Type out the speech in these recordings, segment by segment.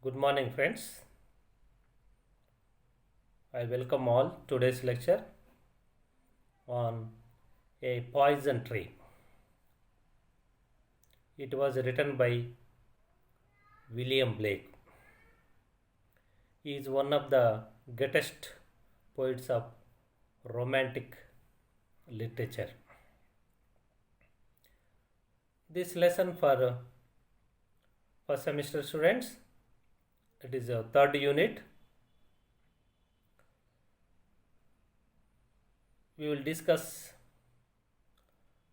Good morning, friends. I welcome all today's lecture on a poison tree. It was written by William Blake. He is one of the greatest poets of romantic literature. This lesson for first semester students, it is a third unit. We will discuss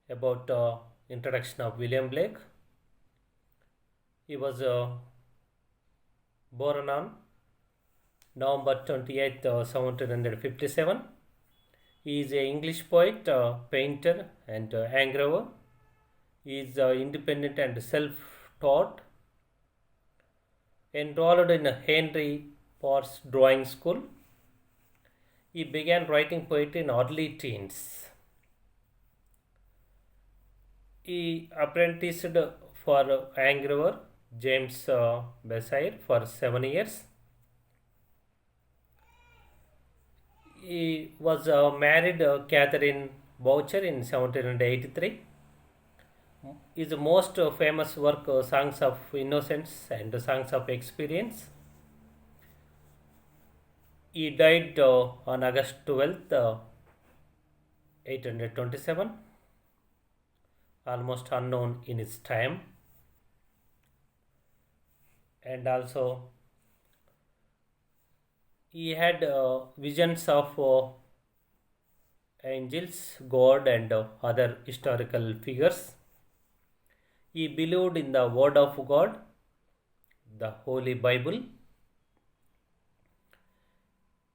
about introduction of William Blake. He was born on November 28th, 1757. He is an English poet, painter, and engraver. He is independent and self-taught. Enrolled in Henry Potts Drawing School. He began writing poetry in early teens. He apprenticed for engraver James Basire for 7 years. He was married Catherine Boucher in 1783. His most famous work, Songs of Innocence and Songs of Experience. He died on August 12th, 827, almost unknown in his time. And also, he had visions of angels, God, and other historical figures. He believed in the Word of God, the Holy Bible.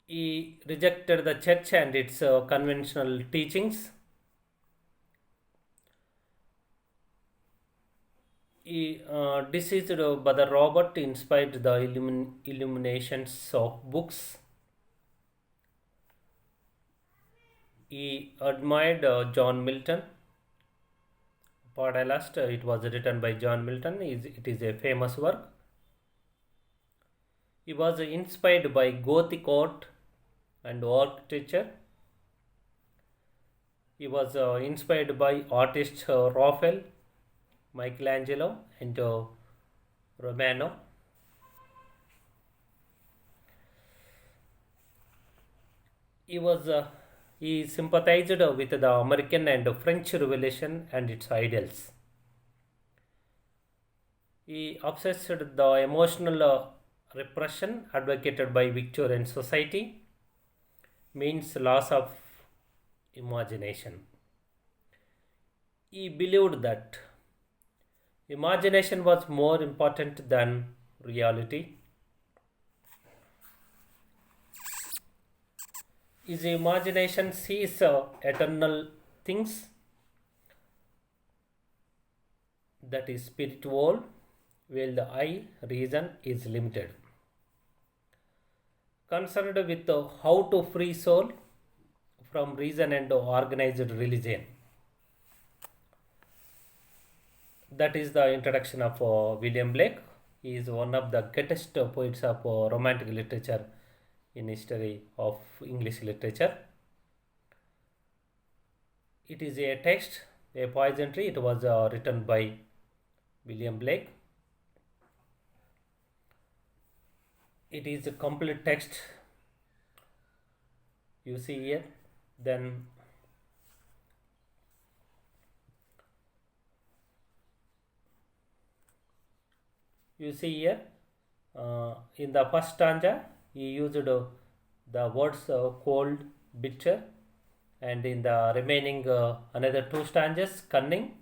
He rejected the church and its conventional teachings. He deceased Brother Robert inspired the illuminations of books. He admired John Milton. Paradise Lost, it was written by John Milton. It is a famous work. He was inspired by Gothic art and architecture. He was inspired by artists Raphael, Michelangelo, and Romano. He sympathized with the American and French Revolution and its ideals. He obsessed the emotional repression advocated by Victorian society, means loss of imagination. He believed that imagination was more important than reality. His imagination sees eternal things, that is spiritual, while the eye, reason, is limited. Concerned with how to free soul from reason and organized religion. That is the introduction of William Blake. He is one of the greatest poets of romantic literature in history of English literature. It is a text, a poison tree. It was written by William Blake. It is a complete text. You see here. Then you see here in the first stanza he used the words cold, bitter, and in the remaining another two stanzas cunning,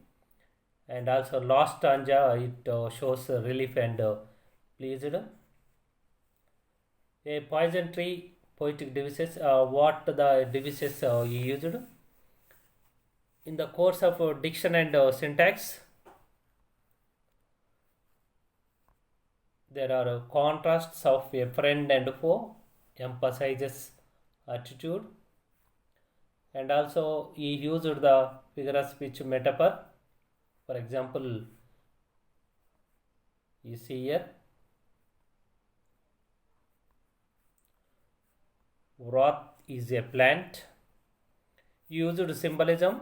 and also last stanza it shows relief and pleased. A poison tree poetic devices. What the devices he used in the course of diction and syntax. There are contrasts of a friend and foe, emphasizes attitude, and also he used the figure of speech metaphor. For example, you see here wrath is a plant. Used symbolism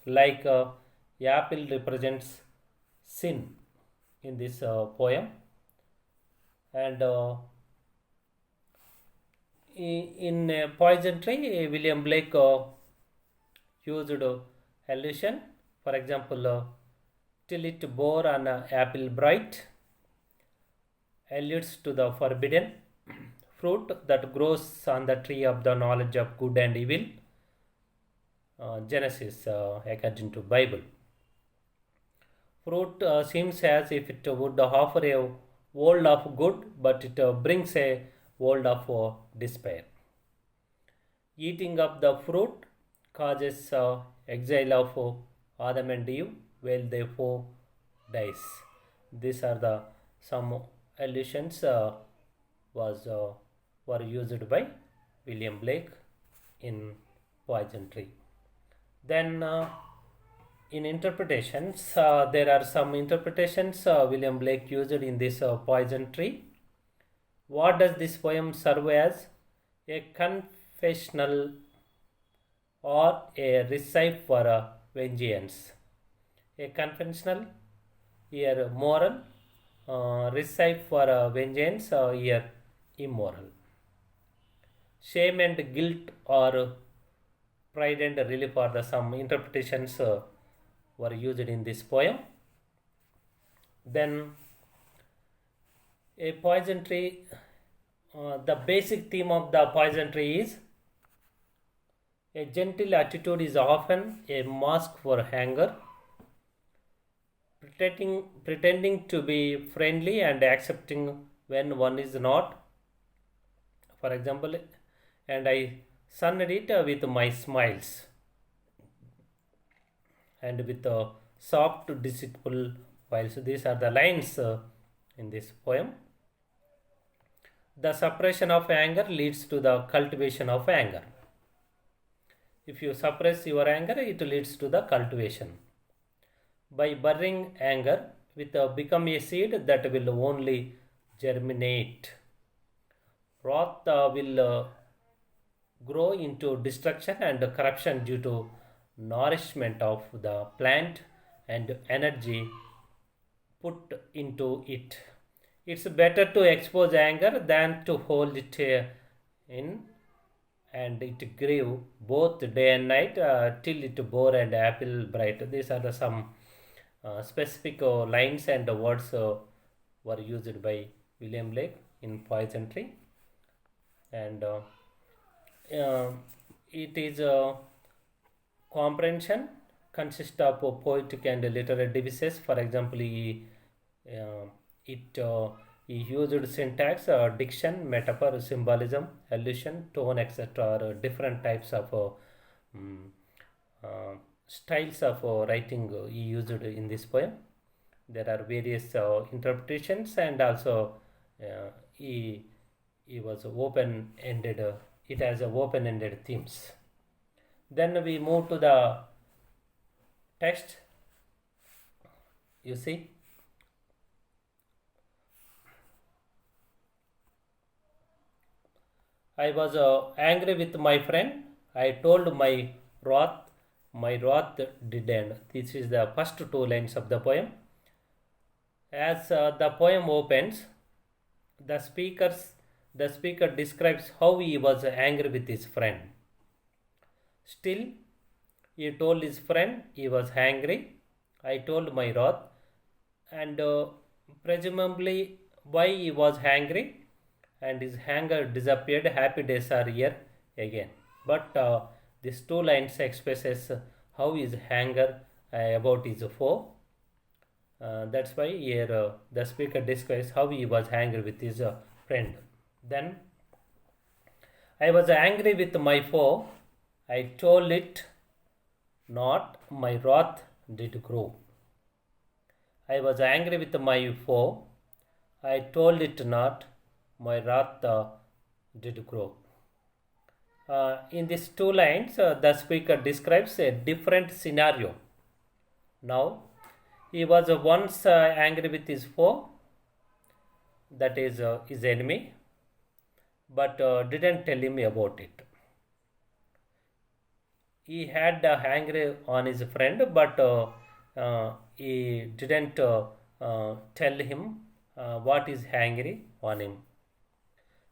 like apple represents sin in this poem, and in Poison Tree, William Blake used allusion. For example, till it bore an apple bright, alludes to the forbidden fruit that grows on the tree of the knowledge of good and evil. Genesis, according to Bible. Fruit seems as if it would offer a world of good, but it brings a world of despair. Eating of the fruit causes exile of Adam and Eve, while they foe dies. These are the some allusions were used by William Blake in Poison Tree. Then in interpretations, there are some interpretations William Blake used in this Poison Tree. What does this poem serve as? A confessional or a recipe for vengeance. A conventional, here moral, recipe for vengeance, here immoral. Shame and guilt or pride and relief are the some interpretations were used in this poem. Then a Poison Tree, the basic theme of the Poison Tree is a gentle attitude is often a mask for anger. Pretending to be friendly and accepting when one is not. For example, and I sunned it with my smiles and with a soft deceitful while. So these are the lines in this poem. The suppression of anger leads to the cultivation of anger. If you suppress your anger, it leads to the cultivation. By burying anger with become a seed that will only germinate. Wrath will grow into destruction and corruption due to nourishment of the plant and energy put into it. It's better to expose anger than to hold it in, and it grew both day and night till it bore an apple bright. These are the some specific lines and words were used by William Blake in Poison Tree, and it is comprehension consists of poetic and literary devices. For example, he used syntax, diction, metaphor, symbolism, allusion, tone, etc. are different types of styles of writing he used in this poem. There are various interpretations, and also he was open-ended. It has a open-ended themes. Then we move to the text. You see, I was angry with my friend. I told my wrath did end. This is the first two lines of the poem. As the poem opens, the speaker describes how he was angry with his friend. Still, he told his friend he was angry. I told my wrath, and presumably why he was angry, and his anger disappeared. Happy days are here again. But these two lines expresses how his anger about his foe. That's why here the speaker describes how he was angry with his friend. Then, I was angry with my foe. I told it not, my wrath did grow. I was angry with my foe. I told it not, my wrath did grow. In these two lines, the speaker describes a different scenario. Now, he was once angry with his foe, that is his enemy, but didn't tell him about it. He had anger on his friend, but he didn't tell him what is angry on him.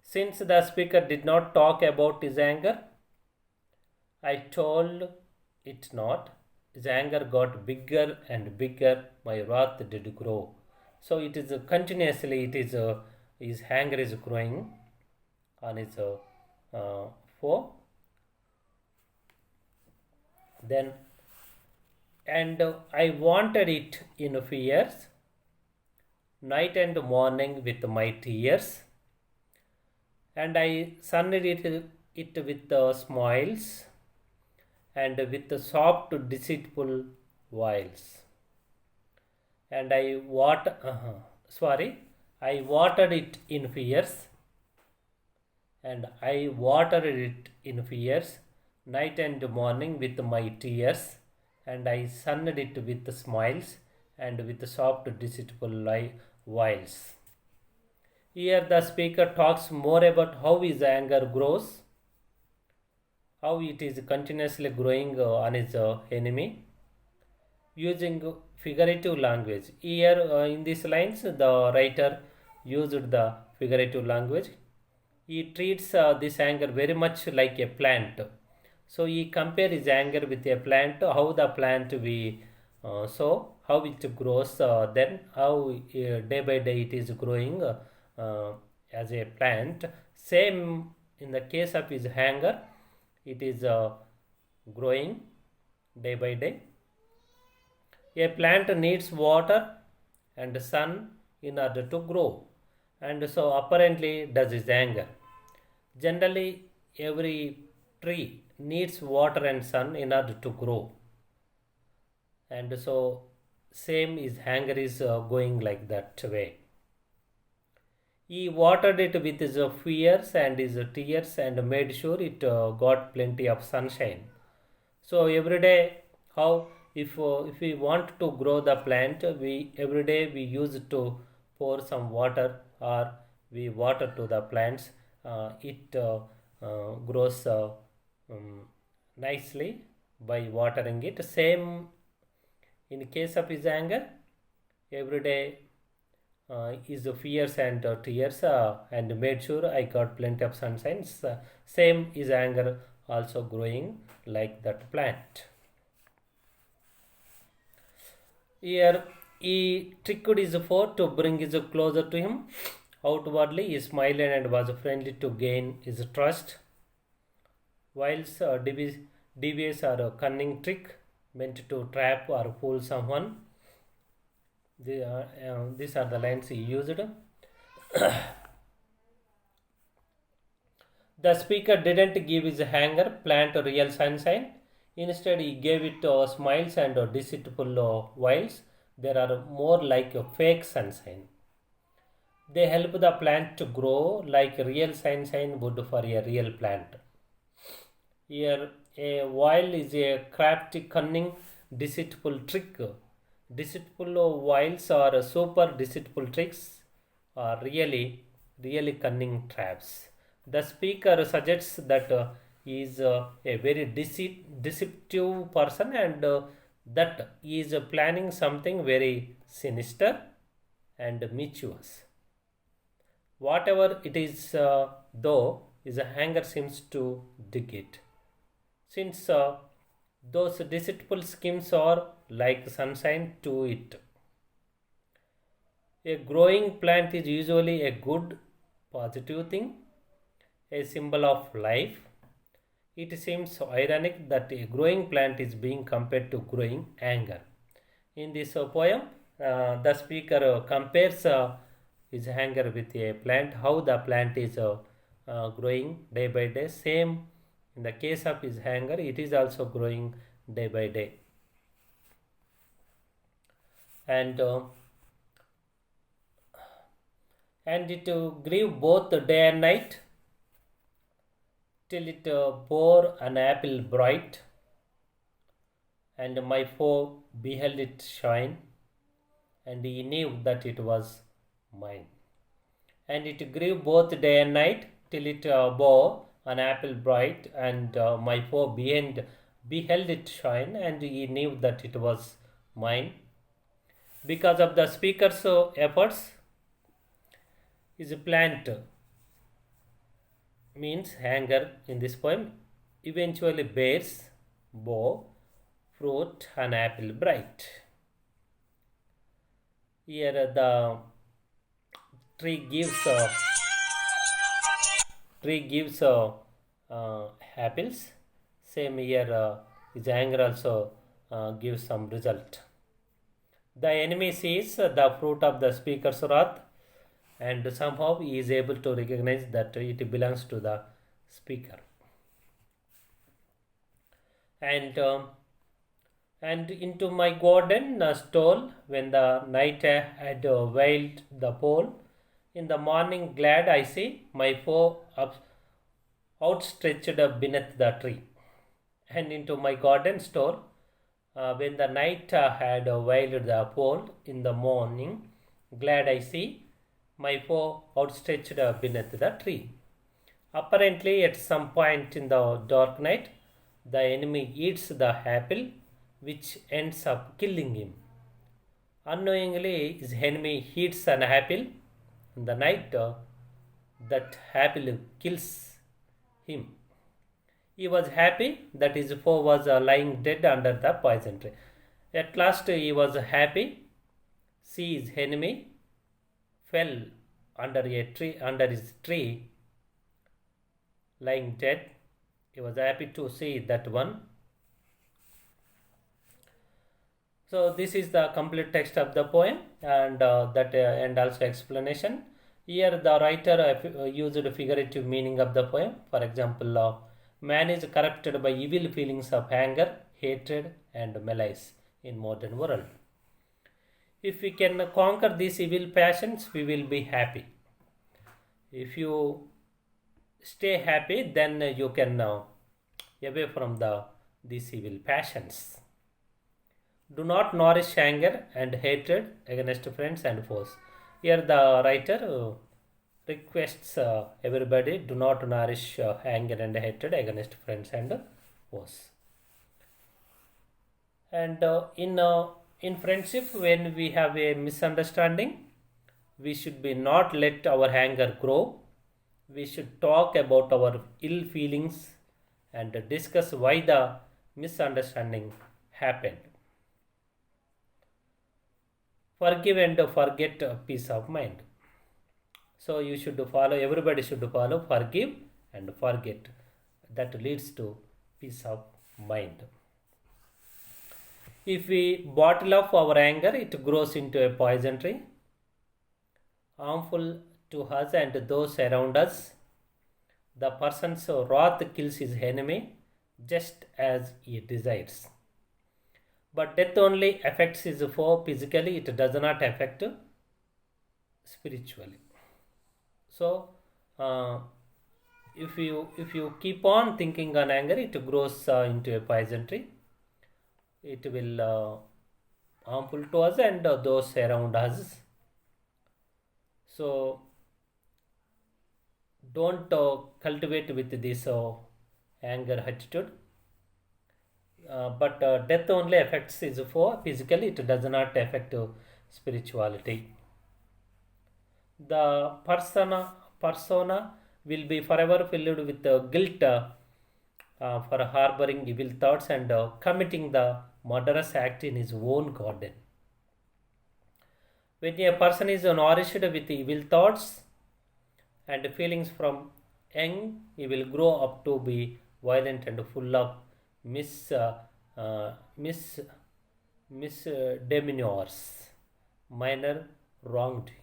Since the speaker did not talk about his anger, I told it not. His anger got bigger and bigger. My wrath did grow. So it is continuously. It is his anger is growing on his uh, foe. Then and I wanted it in fears, night and morning with my tears, and I sunned it with smiles and with the soft deceitful wiles. And I watered it in fears, and I watered it in fears, night and morning with my tears, and I sunned it with smiles and with soft deceitful wiles. Here the speaker talks more about how his anger grows, how it is continuously growing on his enemy, using figurative language. Here in these lines, the writer used the figurative language. He treats this anger very much like a plant. So he compares his anger with a plant, how the plant we sow, how it grows, then how day by day it is growing as a plant. Same in the case of his anger, it is growing day by day. A plant needs water and sun in order to grow, and so apparently does his anger. Generally, every tree needs water and sun in order to grow, and so same is anger is going like that way. He watered it with his fears and his tears and made sure it got plenty of sunshine. So every day, how if we want to grow the plant, we every day we use to pour some water or we water to the plants. It grows nicely by watering it. Same in case of his anger, every day his fears and tears and made sure I got plenty of sunshine. Same is anger also growing like that plant. Here he tricked his foe to bring his closer to him. Outwardly he smiled and was friendly to gain his trust, whilst devious or a cunning trick meant to trap or fool someone. These are the lines he used. The speaker didn't give his anger plant real sunshine. Instead, he gave it smiles and deceitful wiles. There are more like a fake sunshine. They help the plant to grow like real sunshine would for a real plant. Here, a wile is a crafty, cunning, deceitful trick. Deceitful wiles or super deceitful tricks are really cunning traps. The speaker suggests that he is a very deceptive person and that he is planning something very sinister and mischievous. Whatever it is, though, his anger seems to dig it. Since those deceitful schemes are like sunshine to it. A growing plant is usually a good, positive thing, a symbol of life. It seems ironic that a growing plant is being compared to growing anger. In this poem, the speaker compares his anger with a plant, how the plant is growing day by day. Same in the case of his anger, it is also growing day by day. And it grew both day and night till it bore an apple bright, and my foe beheld it shine, and he knew that it was mine. And it grew both day and night till it bore an apple bright, and my foe beheld it shine, and he knew that it was mine. Because of the speaker's efforts, his plant means hanger in this poem eventually bears bow, fruit, and apple bright. Here the tree gives apples. Same here, his anger also gives some result. The enemy sees the fruit of the speaker's wrath, and somehow he is able to recognize that it belongs to the speaker. And into my garden stole when the night had veiled the pole. In the morning glad I see my foe outstretched beneath the tree. And into my garden stole when the night had veiled the pole. In the morning glad I see my foe outstretched beneath the tree. Apparently, at some point in the dark night, the enemy eats the apple, which ends up killing him. Unknowingly, his enemy eats an apple. In the night, that apple kills him. He was happy that his foe was lying dead under the poison tree. At last, he was happy. See, his enemy fell under his tree, lying dead. He was happy to see that one. So this is the complete text of the poem, and and also explanation. Here the writer used figurative meaning of the poem. For example, man is corrupted by evil feelings of anger, hatred, and malice in modern world. If we can conquer these evil passions, we will be happy. If you stay happy, then you can away from these evil passions. Do not nourish anger and hatred against friends and foes. Here the writer requests everybody, do not nourish anger and hatred against friends and foes. And in friendship, when we have a misunderstanding, we should be not let our anger grow. We should talk about our ill feelings and discuss why the misunderstanding happened. Forgive and forget peace of mind. So you should follow, everybody should follow forgive and forget. That leads to peace of mind. If we bottle up our anger, it grows into a poison tree, harmful to us and those around us. The person's wrath kills his enemy just as he desires. But death only affects his foe physically, it does not affect spiritually. So, if you keep on thinking on anger, it grows into a poison tree. It will harmful to us and those around us. So, don't cultivate with this anger attitude. But death only affects his foe physically, it does not affect spirituality. The persona will be forever filled with guilt for harboring evil thoughts and committing the murderous act in his own garden. When a person is nourished with evil thoughts and feelings from young, he will grow up to be violent and full of misdemeanors, minor wrongdoing.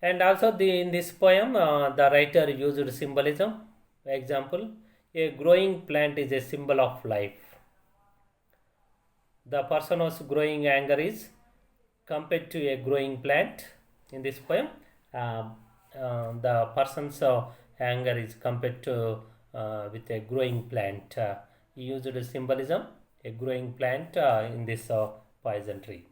And also in this poem, the writer used symbolism. For example, a growing plant is a symbol of life. The person who's growing anger is compared to a growing plant. In this poem, the person's anger is compared to with a growing plant. He used a symbolism, a growing plant in this poison tree.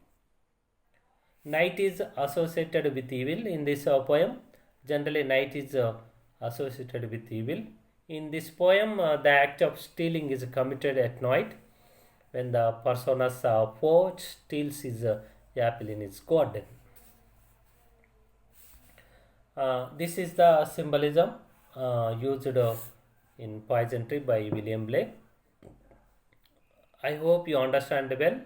Night is associated with evil in this poem. Generally, night is associated with evil. In this poem, the act of stealing is committed at night when the person's foe steals his apple in his garden. This is the symbolism used in Poison Tree by William Blake. I hope you understand well.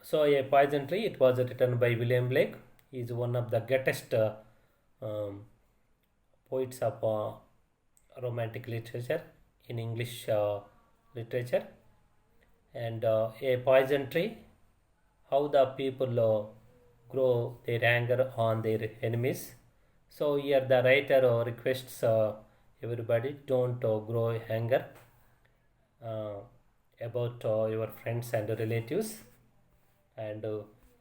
So, a Poison Tree, it was written by William Blake. He is one of the greatest um, poets of romantic literature in English literature. And a poison tree, how the people grow their anger on their enemies. So here the writer requests everybody don't grow anger uh, about your friends and relatives. And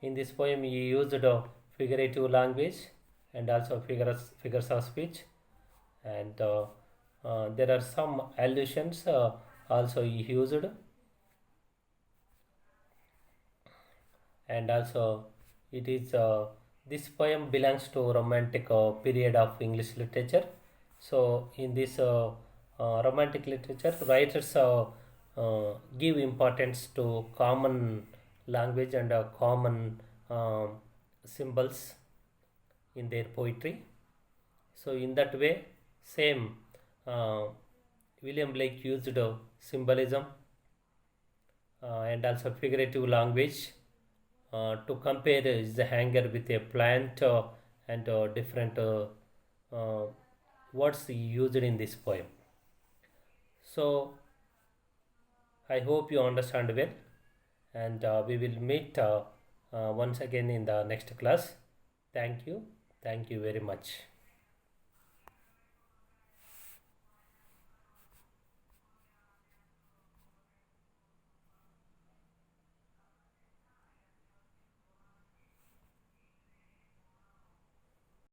in this poem he used figurative language and also figures of speech, and there are some allusions also he used, and also it is this poem belongs to romantic period of English literature. So in this romantic literature, writers give importance to common language and common symbols in their poetry. So in that way, same uh, William Blake used symbolism and also figurative language to compare the hanger with a plant and different uh, words used in this poem. So I hope you understand well, and we will meet once again in the next class. Thank you very much.